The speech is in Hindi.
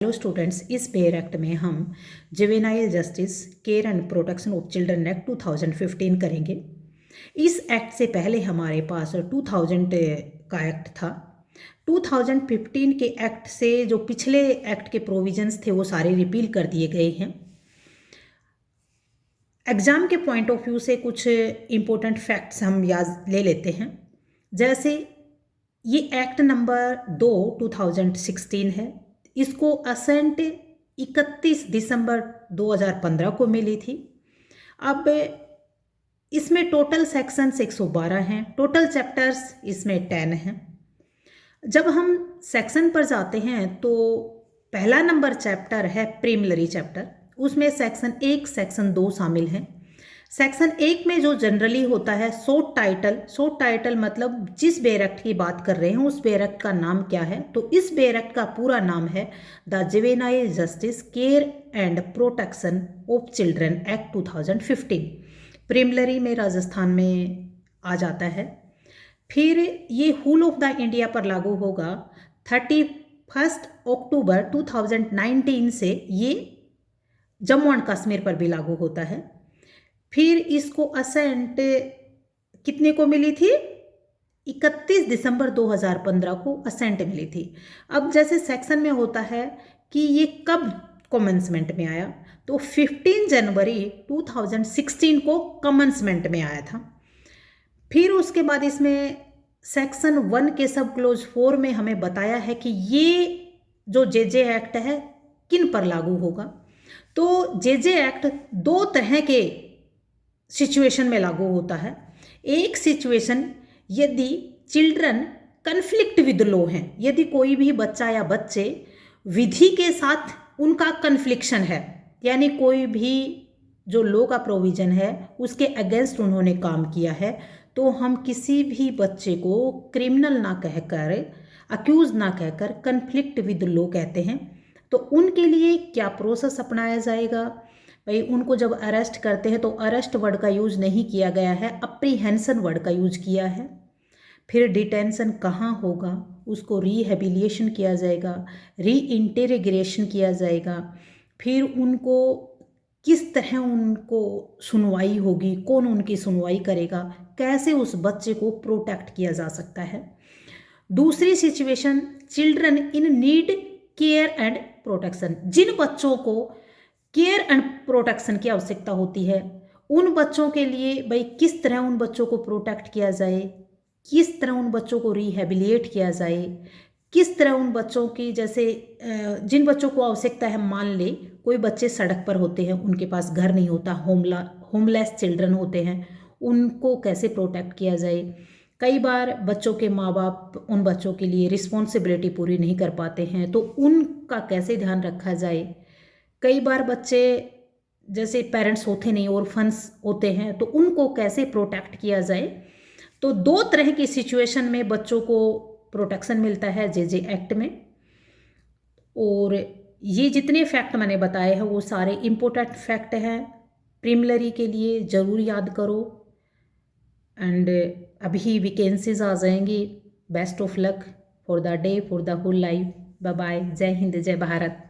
हेलो स्टूडेंट्स, इस पेयर एक्ट में हम juvenile justice care and protection of children act 2015 करेंगे। इस एक्ट से पहले हमारे पास 2000 का एक्ट था। 2015 के एक्ट से जो पिछले एक्ट के प्रोविजंस थे वो सारे रिपील कर दिए गए हैं। एग्ज़ाम के पॉइंट ऑफ व्यू से कुछ इम्पोर्टेंट फैक्ट्स हम याद ले लेते हैं। जैसे ये एक्ट नंबर 2 2016 है। इसको असेंट 31 दिसंबर 2015 को मिली थी। अब इसमें टोटल सेक्शंस 112 हैं, टोटल चैप्टर्स इसमें 10 हैं। जब हम सेक्शन पर जाते हैं तो पहला नंबर चैप्टर है प्रीलिमिनरी चैप्टर। उसमें सेक्शन 1 सेक्शन 2 शामिल हैं। सेक्शन 1 में जो जनरली होता है शॉर्ट टाइटल मतलब जिस बेयर एक्ट की बात कर रहे हैं उस बेयर एक्ट का नाम क्या है, तो इस बेयर एक्ट का पूरा नाम है the juvenile justice care and protection of children act 2015। Preliminary में राजस्थान में आ जाता है। फिर ये होल ऑफ द इंडिया पर लागू होगा 31 अक्टूबर 2019 से। ये जम्मू एंड कश्मीर पर भी लागू होता है। फिर इसको असेंट कितने को मिली थी? 31 दिसंबर 2015 को असेंट मिली थी। अब जैसे सेक्शन में होता है कि ये कब कमेंसमेंट में आया, तो 15 जनवरी 2016 को कमेंसमेंट में आया था। फिर उसके बाद इसमें सेक्शन 1 के सब क्लोज 4 में हमें बताया है कि ये जो जेजे एक्ट है किन पर लागू होगा। तो जेजे एक्ट दो तरह के सिचुएशन में लागू होता है। एक सिचुएशन यदि चिल्ड्रन कन्फ्लिक्ट विद लॉ हैं, यदि कोई भी बच्चा या बच्चे विधि के साथ उनका कन्फ्लिक्शन है, यानी कोई भी जो लॉ का प्रोविजन है उसके अगेंस्ट उन्होंने काम किया है, तो हम किसी भी बच्चे को क्रिमिनल ना कहकर, अक्यूज ना कहकर कन्फ्लिक्ट विद लॉ कहते हैं। तो उनके लिए क्या प्रोसेस अपनाया जाएगा? भाई उनको जब अरेस्ट करते हैं तो अरेस्ट वर्ड का यूज नहीं किया गया है, अप्रीहेंशन वर्ड का यूज किया है। फिर डिटेंशन कहाँ होगा, उसको रिहेबिलिएशन किया जाएगा, री इंटेग्रेशन किया जाएगा। फिर उनको किस तरह उनको सुनवाई होगी, कौन उनकी सुनवाई करेगा, कैसे उस बच्चे को प्रोटेक्ट किया जा सकता है। दूसरी situation children in need care and protection. जिन बच्चों को केयर एंड प्रोटेक्शन की आवश्यकता होती है उन बच्चों के लिए भाई किस तरह उन बच्चों को प्रोटेक्ट किया जाए, किस तरह उन बच्चों को रिहेबिलिएट किया जाए, किस तरह उन बच्चों की, जैसे जिन बच्चों को आवश्यकता है, मान ले कोई बच्चे सड़क पर होते हैं, उनके पास घर नहीं होता, होमलेस चिल्ड्रन होते हैं, उनको कैसे प्रोटेक्ट किया जाए। कई बार बच्चों के माँ बाप उन बच्चों के लिए रिस्पॉन्सिबिलिटी पूरी नहीं कर पाते हैं, तो उनका कैसे ध्यान रखा जाए। कई बार बच्चे जैसे पेरेंट्स होते नहीं, ऑर्फन्स होते हैं, तो उनको कैसे प्रोटेक्ट किया जाए। तो दो तरह की सिचुएशन में बच्चों को प्रोटेक्शन मिलता है जेजे एक्ट में। और ये जितने फैक्ट मैंने बताए हैं वो सारे इम्पोर्टेंट फैक्ट हैं, प्रीलिमिनरी के लिए ज़रूर याद करो। एंड अभी वैकेंसीज आ जाएंगी। Best of luck for the day, for the whole life. Bye bye. जय हिंद, जय भारत।